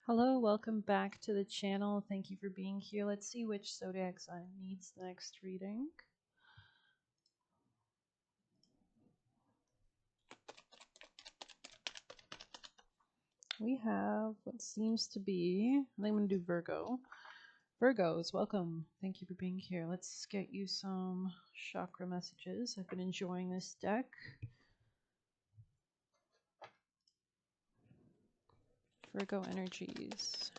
Hello, welcome back to the channel. Thank you for being here. Let's see which zodiac sign needs the next reading. We have what seems to be, I think I'm going to do Virgo. Virgos, welcome. Thank you for being here. Let's get you some chakra messages. I've been enjoying this deck. Virgo energies.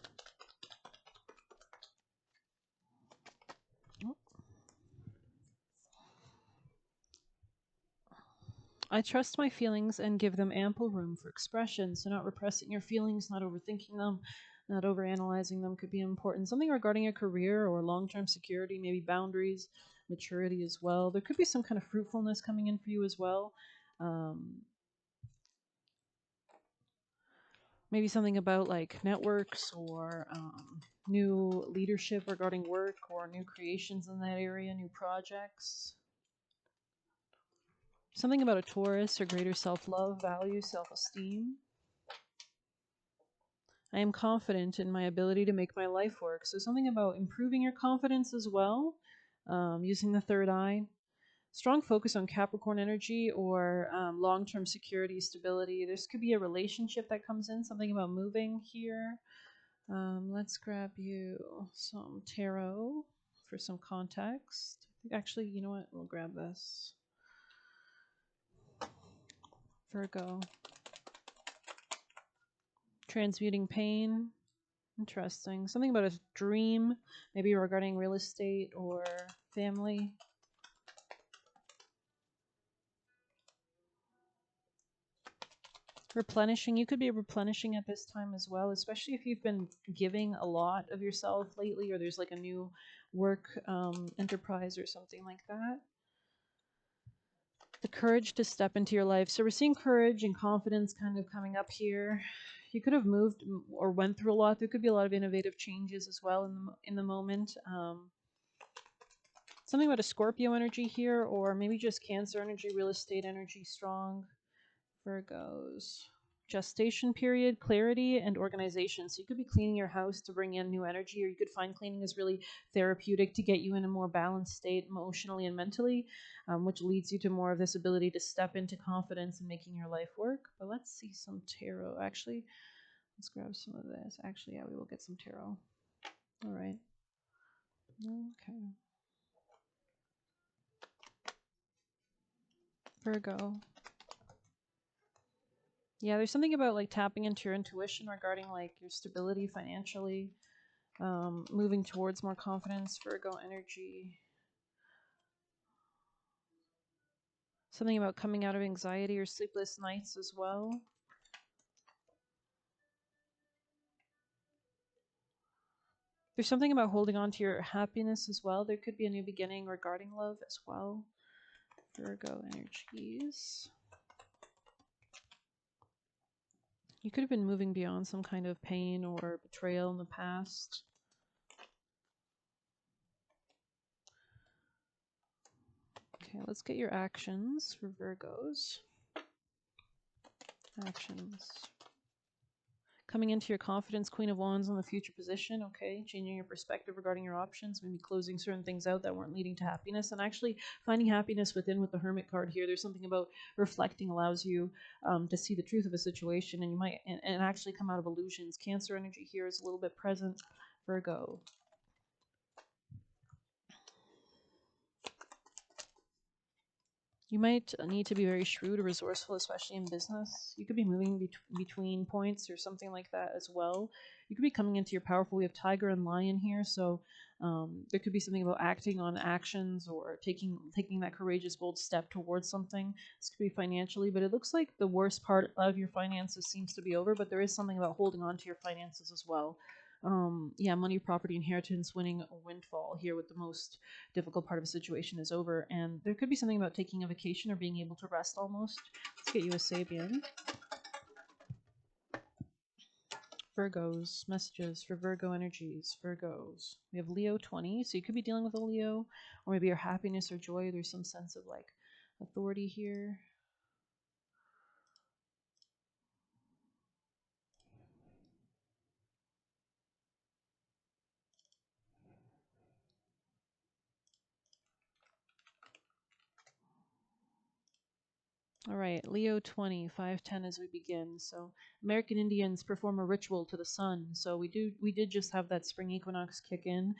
I trust my feelings and give them ample room for expression. So not repressing your feelings, not overthinking them, not overanalyzing them could be important. Something regarding a career or long-term security, maybe boundaries, maturity as well. There could be some kind of fruitfulness coming in for you as well. Maybe something about like networks or new leadership regarding work or new creations in that area, new projects. Something about a Taurus or greater self-love, value, self-esteem. I am confident in my ability to make my life work. So something about improving your confidence as well, using the third eye. Strong focus on Capricorn energy or long-term security, stability. This could be a relationship that comes in, something about moving here. Let's grab you some tarot for some context. Actually, you know what? We'll grab this. Virgo. Transmuting pain. Interesting. Something about a dream, maybe regarding real estate or family. Replenishing. You could be replenishing at this time as well, especially if you've been giving a lot of yourself lately or there's like a new work enterprise or something like that. The courage to step into your life. So we're seeing courage and confidence kind of coming up here. You could have moved or went through a lot. There could be a lot of innovative changes as well in the moment. Something about a Scorpio energy here, or maybe just Cancer energy, real estate energy, strong. Virgos. Gestation period, clarity, and organization. So you could be cleaning your house to bring in new energy, or you could find cleaning is really therapeutic to get you in a more balanced state emotionally and mentally, which leads you to more of this ability to step into confidence and making your life work. But let's see some tarot. Actually, let's grab some of this. Actually, yeah, we will get some tarot. All right. Okay. Virgo. Yeah, there's something about like tapping into your intuition regarding like your stability financially, moving towards more confidence, Virgo energy. Something about coming out of anxiety or sleepless nights as well. There's something about holding on to your happiness as well. There could be a new beginning regarding love as well. Virgo energies. You could have been moving beyond some kind of pain or betrayal in the past. Okay, let's get your actions for Virgos. Actions. Coming into your confidence, Queen of Wands on the future position, okay, changing your perspective regarding your options, maybe closing certain things out that weren't leading to happiness, and actually finding happiness within with the Hermit card here. There's something about reflecting allows you to see the truth of a situation, and you might and actually come out of illusions. Cancer energy here is a little bit present, Virgo. You might need to be very shrewd or resourceful, especially in business. You could be moving between points or something like that as well. You could be coming into your powerful. We have Tiger and Lion here, so there could be something about acting on actions or taking that courageous, bold step towards something. This could be financially, but it looks like the worst part of your finances seems to be over, but there is something about holding on to your finances as well. Yeah, money, property, inheritance, winning a windfall here with the most difficult part of a situation is over. And there could be something about taking a vacation or being able to rest almost. Let's get you a Sabian. Virgos, messages for Virgo energies, Virgos. We have Leo 20, so you could be dealing with a Leo, or maybe your happiness or joy. There's some sense of like authority here. All right, Leo 20, 510 as we begin. So, American Indians perform a ritual to the sun. So we did just have that spring equinox kick in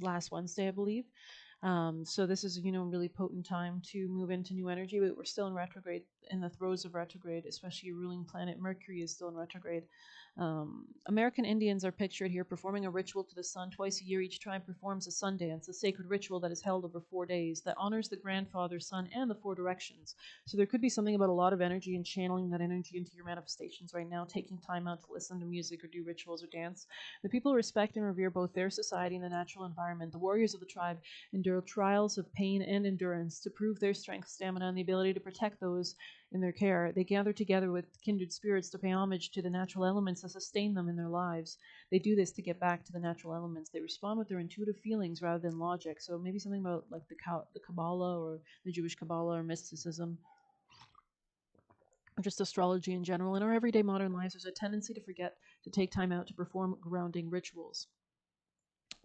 last Wednesday, I believe. So this is, really potent time to move into new energy, but we're still in retrograde, in the throes of retrograde, especially your ruling planet Mercury is still in retrograde. American Indians are pictured here performing a ritual to the sun twice a year. Each tribe performs a sun dance, a sacred ritual that is held over 4 days that honors the grandfather, sun, and the four directions. So there could be something about a lot of energy and channeling that energy into your manifestations right now, taking time out to listen to music or do rituals or dance. The people respect and revere both their society and the natural environment. The warriors of the tribe endure trials of pain and endurance to prove their strength, stamina, and the ability to protect those in their care. They gather together with kindred spirits to pay homage to the natural elements that sustain them in their lives. They do this to get back to the natural elements. They respond with their intuitive feelings rather than logic. So maybe something about like the Kabbalah or the Jewish Kabbalah or mysticism or just astrology in general. In our everyday modern lives, there's a tendency to forget to take time out to perform grounding rituals.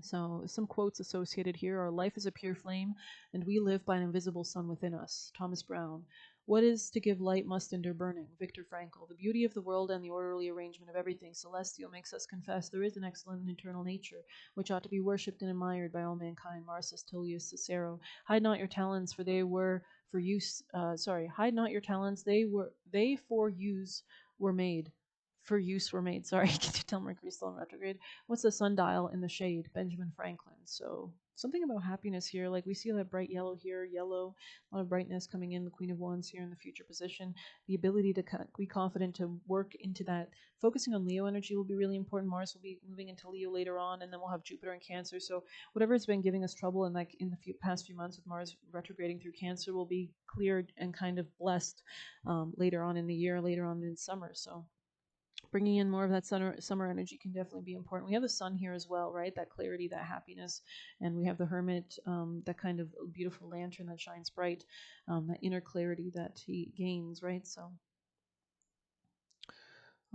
So, some quotes associated here are: Life is a pure flame, and we live by an invisible sun within us. Thomas Brown. What is to give light must endure burning. Viktor Frankl. The beauty of the world and the orderly arrangement of everything celestial makes us confess there is an excellent and eternal nature, which ought to be worshipped and admired by all mankind. Marcus Tullius Cicero. Hide not your talents, for they were for use. Hide not your talents; they for use were made. For use were made. Sorry, can you tell Mercury's still in retrograde? What's the sundial in the shade? Benjamin Franklin. So something about happiness here. Like we see that bright yellow here, yellow, a lot of brightness coming in. The Queen of Wands here in the future position. The ability to be confident to work into that. Focusing on Leo energy will be really important. Mars will be moving into Leo later on, and then we'll have Jupiter in Cancer. So whatever has been giving us trouble in the past few months with Mars retrograding through Cancer will be cleared and kind of blessed later on in the year, later on in summer. So bringing in more of that summer energy can definitely be important. We have the sun here as well, right? That clarity, that happiness, and we have the hermit, that kind of beautiful lantern that shines bright, that inner clarity that he gains, right? So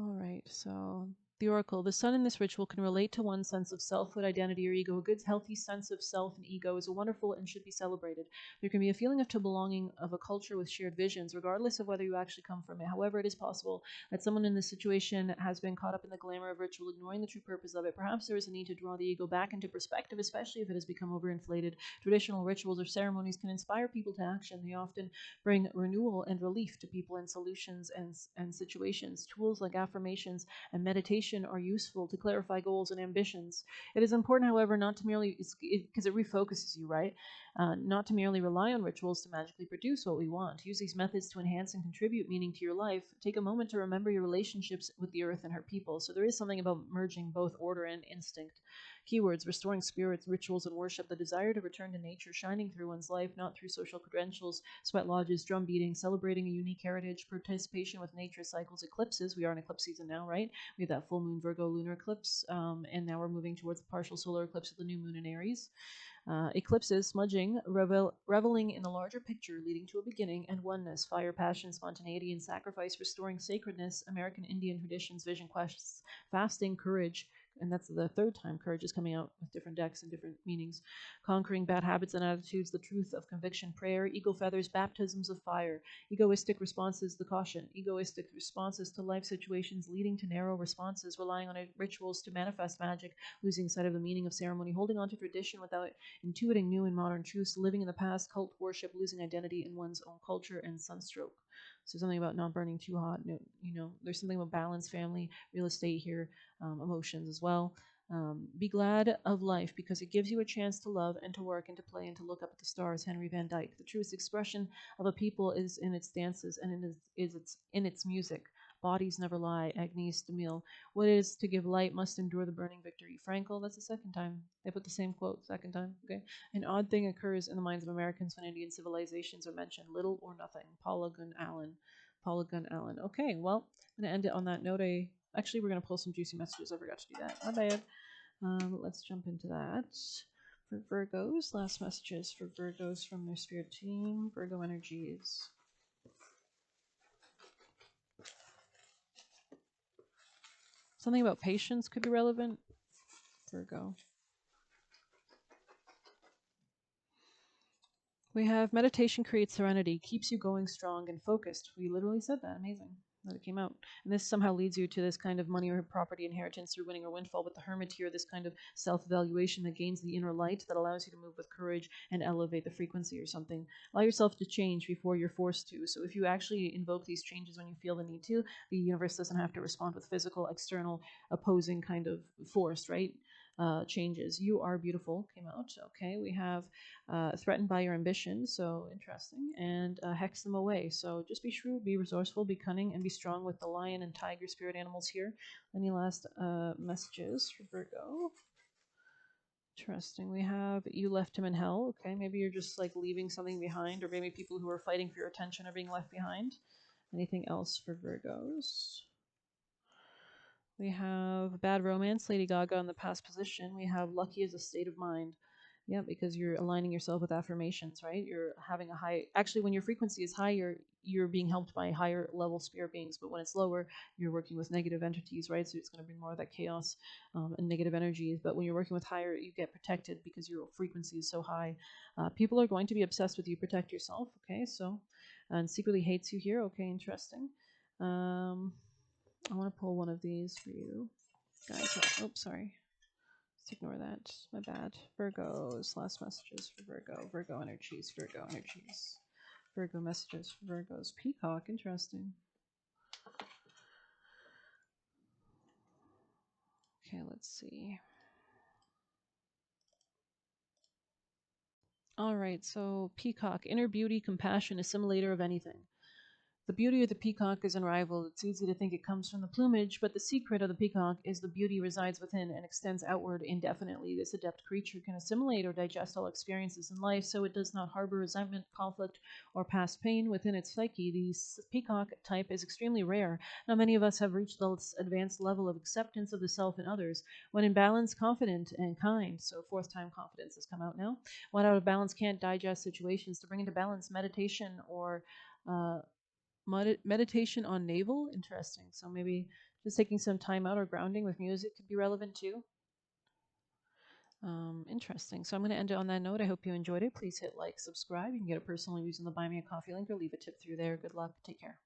all right, so the oracle. The sun in this ritual can relate to one's sense of selfhood, identity, or ego. A good, healthy sense of self and ego is a wonderful and should be celebrated. There can be a feeling of belonging of a culture with shared visions, regardless of whether you actually come from it. However, it is possible that someone in this situation has been caught up in the glamour of ritual, ignoring the true purpose of it. Perhaps there is a need to draw the ego back into perspective, especially if it has become overinflated. Traditional rituals or ceremonies can inspire people to action. They often bring renewal and relief to people and solutions and situations. Tools like affirmations and meditation are useful to clarify goals and ambitions. It is important, however, not to merely, because it refocuses you, right? Not to merely rely on rituals to magically produce what we want. Use these methods to enhance and contribute meaning to your life. Take a moment to remember your relationships with the earth and her people. So there is something about merging both order and instinct. Keywords: restoring spirits, rituals, and worship. The desire to return to nature shining through one's life, not through social credentials, sweat lodges, drum beating, celebrating a unique heritage, participation with nature cycles, eclipses. We are in eclipse season now, right? We had that full moon Virgo lunar eclipse, and now we're moving towards the partial solar eclipse of the new moon in Aries. Eclipses, smudging, reveling in the larger picture, leading to a beginning and oneness, fire, passion, spontaneity, and sacrifice, restoring sacredness, American Indian traditions, vision quests, fasting, courage, and that's the third time courage is coming out with different decks and different meanings. Conquering bad habits and attitudes, the truth of conviction, prayer, eagle feathers, baptisms of fire, egoistic responses, the caution, egoistic responses to life situations leading to narrow responses, relying on rituals to manifest magic, losing sight of the meaning of ceremony, holding on to tradition without intuiting new and modern truths, living in the past, cult worship, losing identity in one's own culture, and sunstroke. So something about not burning too hot. There's something about balance, family, real estate here, emotions as well. Be glad of life because it gives you a chance to love and to work and to play and to look up at the stars. Henry Van Dyke. The truest expression of a people is in its dances and it's in its music. Bodies never lie. Agnes de Mille. What is to give light must endure the burning victory. Frankl. That's the second time they put the same quote. Second time. Okay. An odd thing occurs in the minds of Americans when Indian civilizations are mentioned. Little or nothing. Paula Gunn Allen. Paula Gunn Allen. Okay. Well, I'm gonna end it on that note. Actually, we're gonna pull some juicy messages. I forgot to do that. My bad. Let's jump into that. For Virgos, last messages for Virgos from their spirit team. Virgo energies. Something about patience could be relevant. Virgo. We have meditation creates serenity, keeps you going strong and focused. We literally said that. Amazing that it came out. And this somehow leads you to this kind of money or property inheritance through winning or windfall with the hermit here, this kind of self-evaluation that gains the inner light that allows you to move with courage and elevate the frequency or something. Allow yourself to change before you're forced to. So if you actually invoke these changes when you feel the need to, the universe doesn't have to respond with physical, external, opposing kind of force, right? Changes. You are beautiful came out. Okay, we have threatened by your ambition, so interesting, and hex them away. So just be shrewd, be resourceful, be cunning, and be strong with the lion and tiger spirit animals here. Any last messages for Virgo? Interesting. We have you left him in hell. Okay, maybe you're just like leaving something behind, or maybe people who are fighting for your attention are being left behind. Anything else for Virgos? We have bad romance, Lady Gaga in the past position. We have lucky as a state of mind. Yeah, because you're aligning yourself with affirmations, right? You're having a high. Actually, when your frequency is high, you're being helped by higher level spirit beings. But when it's lower, you're working with negative entities, right? So it's going to bring more of that chaos and negative energies. But when you're working with higher, you get protected because your frequency is so high. People are going to be obsessed with you. Protect yourself, okay? So, and secretly hates you here. Okay, interesting. I want to pull one of these for you guys. Oops, sorry. Let's ignore that. My bad. Virgo's last messages for Virgo. Virgo energies. Virgo energies. Virgo messages for Virgo's peacock. Interesting. Okay, let's see. All right, so peacock, inner beauty, compassion, assimilator of anything. The beauty of the peacock is unrivaled. It's easy to think it comes from the plumage, but the secret of the peacock is the beauty resides within and extends outward indefinitely. This adept creature can assimilate or digest all experiences in life, so it does not harbor resentment, conflict, or past pain within its psyche. The peacock type is extremely rare. Not many of us have reached this advanced level of acceptance of the self and others. When in balance, confident, and kind. So fourth time confidence has come out now. When out of balance, can't digest situations. To bring into balance, meditation or meditation on navel. Interesting. So maybe just taking some time out or grounding with music could be relevant too. Interesting. So I'm going to end it on that note. I hope you enjoyed it. Please hit like, subscribe. You can get it personally using the Buy Me a Coffee link or leave a tip through there. Good luck. Take care.